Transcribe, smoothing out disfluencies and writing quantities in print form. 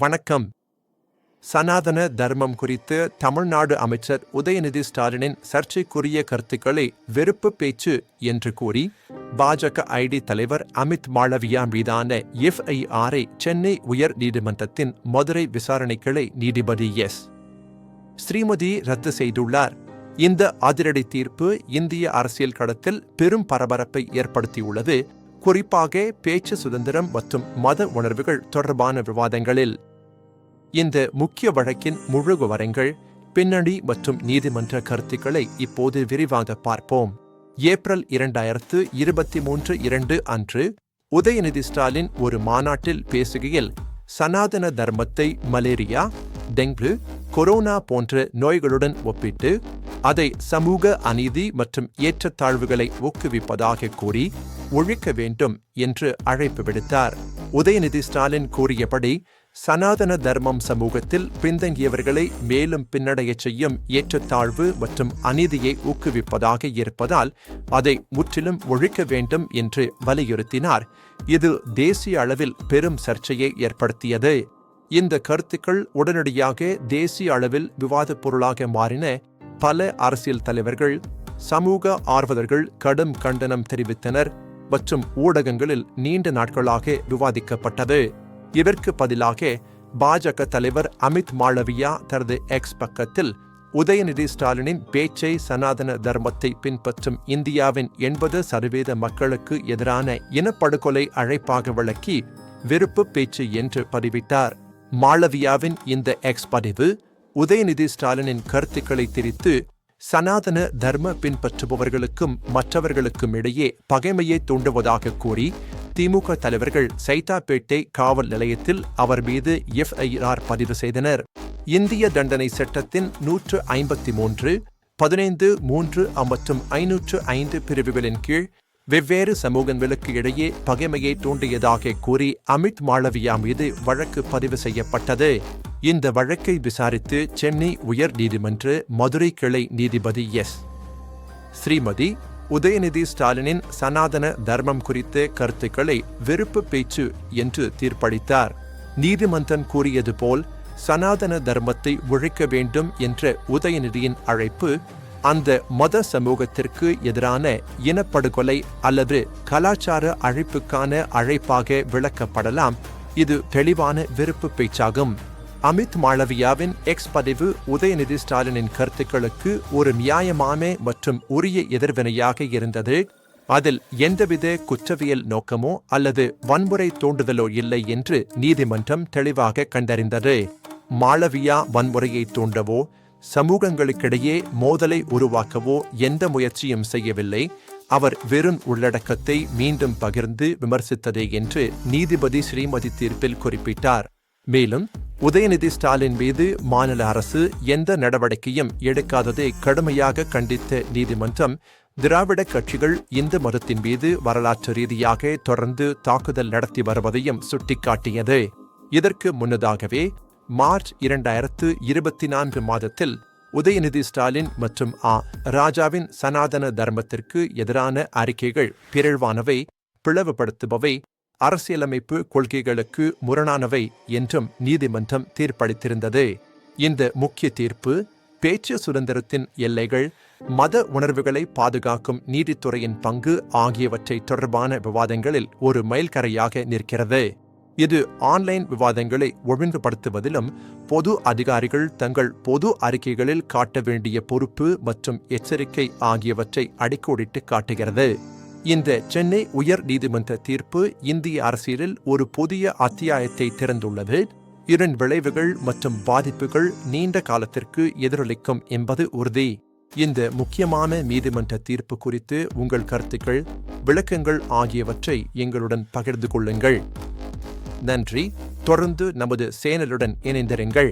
வணக்கம். சனாதன தர்மம் குறித்து தமிழ்நாடு அமைச்சர் உதயநிதி ஸ்டாலினின் சர்ச்சைக்குரிய கருத்துக்களை வெறுப்பு பேச்சு என்று கூறி பாஜக ஐடி தலைவர் அமித் மாளவியா மீதான எஃப்ஐஆரை சென்னை உயர் நீதிமன்றத்தின் மதுரை விசாரணைகளை நீதிபதி எஸ். ஸ்ரீமதி ரத்து செய்துள்ளார். இந்த அதிரடி தீர்ப்பு இந்திய அரசியல் களத்தில் பெரும் பரபரப்பை ஏற்படுத்தியுள்ளது. குறிப்பாக பேச்சு சுதந்திரம் மற்றும் மத உணர்வுகள் தொடர்பான விவாதங்களில். இந்த முக்கிய வழக்கின் முழு விவரங்கள், பின்னணி மற்றும் நீதிமன்ற கருத்துக்களை இப்போது விரிவாக பார்ப்போம். ஏப்ரல் 2023 அன்று உதயநிதி ஸ்டாலின் ஒரு மாநாட்டில் பேசுகையில் சனாதன தர்மத்தை மலேரியா, டெங்கு, கொரோனா போன்ற நோய்களுடன் ஒப்பிட்டு அதை சமூக அநீதி மற்றும் ஏற்றத்தாழ்வுகளை ஊக்குவிப்பதாக கூறி ஒழிக்க வேண்டும் என்று அழைப்பு விடுத்தார். உதயநிதி ஸ்டாலின் கூறியபடி சனாதன தர்மம் சமூகத்தில் பின்தங்கியவர்களை மேலும் பின்னடையச் செய்யும் ஏற்றத்தாழ்வு மற்றும் அநீதியை ஊக்குவிப்பதாக இருப்பதால் அதை முற்றிலும் ஒழிக்க வேண்டும் என்று வலியுறுத்தினார். இது தேசிய அளவில் பெரும் சர்ச்சையை ஏற்படுத்தியது. இந்த கருத்துக்கள் உடனடியாக தேசிய அளவில் விவாதப் பொருளாக மாறின. பல அரசியல் தலைவர்கள், சமூக ஆர்வலர்கள் கடும் கண்டனம் தெரிவித்தனர் மற்றும் ஊடகங்களில் நீண்ட நாட்களாக விவாதிக்கப்பட்டது. இதற்கு பதிலாக பாஜக தலைவர் அமித் மாளவியா தனது எக்ஸ் பக்கத்தில் உதயநிதி ஸ்டாலினின் பேச்சை சனாதன தர்மத்தை பின்பற்றும் இந்தியாவின் 80% மக்களுக்கு எதிரான இனப்படுகொலை அழைப்பாக விளக்கி வெறுப்பு பேச்சு என்று பதிவிட்டார். மாளவியாவின் இந்த எக்ஸ் பதிவு உதயநிதி ஸ்டாலினின் கருத்துக்களை திரித்து சனாதன தர்ம பின்பற்றுபவர்களுக்கும் மற்றவர்களுக்கும் இடையே பகைமையை தூண்டுவதாக கூறி திமுக தலைவர்கள் சைதாப்பேட்டை காவல் நிலையத்தில் அவர் மீது எஃப்ஐஆர் பதிவு செய்தனர். இந்திய தண்டனை சட்டத்தின் 153, 15(3) மற்றும் 505 பிரிவுகளின் கீழ் வெவ்வேறு சமூகங்களுக்கு இடையே பகைமையை தூண்டியதாக கூறி அமித் மாளவியா மீது வழக்கு பதிவு செய்யப்பட்டது. இந்த வழக்கை விசாரித்து சென்னை உயர் நீதிமன்ற மதுரை கிளை நீதிபதி எஸ். ஸ்ரீமதி உதயநிதி ஸ்டாலினின் சனாதன தர்மம் குறித்த கருத்துக்களை வெறுப்பு பேச்சு என்று தீர்ப்பளித்தார். நீதிமன்றம் கூறியது போல் சனாதன தர்மத்தை ஒழிக்க வேண்டும் என்ற உதயநிதியின் அழைப்பு அந்த மத சமூகத்திற்கு எதிரான இனப்படுகொலை அல்லது கலாச்சார அழிப்புக்கான அழைப்பாக விளக்கப்படலாம். இது தெளிவான வெறுப்பு பேச்சாகும். அமித் மாளவியாவின் எக்ஸ் பதிவு உதயநிதி ஸ்டாலினின் கருத்துக்களுக்கு ஒரு நியாயமான மற்றும் உரிய எதிர்வினையாக இருந்தது. அதில் எந்தவித குற்றவியல் நோக்கமோ அல்லது வன்முறை தூண்டுதலோ இல்லை என்று நீதிமன்றம் தெளிவாக கண்டறிந்தது. மாளவியா வன்முறையை தூண்டவோ சமூகங்களுக்கிடையே மோதலை உருவாக்கவோ எந்த முயற்சியும் செய்யவில்லை. அவர் வெறும் உள்ளடக்கத்தை மீண்டும் பகிர்ந்து விமர்சித்ததே என்று நீதிபதி ஸ்ரீமதி தீர்ப்பில் குறிப்பிட்டார். மேலும் உதயநிதி ஸ்டாலின் மீது மாநில அரசு எந்த நடவடிக்கையும் எடுக்காததை கடுமையாக கண்டித்த நீதிமன்றம் திராவிட கட்சிகள் இந்து மதத்தின் மீது வரலாற்று ரீதியாக தொடர்ந்து தாக்குதல் நடத்தி வருவதையும் சுட்டிக்காட்டியது. இதற்கு முன்னதாகவே மார்ச் 2024 மாதத்தில் உதயநிதி ஸ்டாலின் மற்றும் ராஜாவின் சனாதன தர்மத்திற்கு எதிரான அறிக்கைகள் பிறழ்வானவை, பிளவுபடுத்துபவை, அரசியலமைப்பு கொள்கைகளுக்கு முரணானவை என்றும் நீதிமன்றம் தீர்ப்பளித்திருந்தது. இந்த முக்கிய தீர்ப்பு பேச்சு சுதந்திரத்தின் எல்லைகள், மத உணர்வுகளை பாதுகாக்கும் நீதித்துறையின் பங்கு ஆகியவற்றை தொடர்பான விவாதங்களில் ஒரு மைல்கரையாக நிற்கிறது. இது ஆன்லைன் விவாதங்களை ஒழுங்குபடுத்துவதிலும் பொது அதிகாரிகள் தங்கள் பொது அறிக்கைகளில் காட்ட வேண்டிய பொறுப்பு மற்றும் எச்சரிக்கை ஆகியவற்றை அடிக்கோடிட்டு காட்டுகிறது. இந்த சென்னை உயர் நீதிமன்ற தீர்ப்பு இந்திய அரசியலில் ஒரு புதிய அத்தியாயத்தை திறந்துள்ளது. இதன் விளைவுகள் மற்றும் பாதிப்புகள் நீண்ட காலத்திற்கு எதிரொலிக்கும் என்பது உறுதி. இந்த முக்கியமான நீதிமன்ற தீர்ப்பு குறித்து உங்கள் கருத்துக்கள், விளக்கங்கள் ஆகியவற்றை எங்களுடன் பகிர்ந்து கொள்ளுங்கள். நன்றி. தொடர்ந்து நமது சேனலுடன் இணைந்திருங்கள்.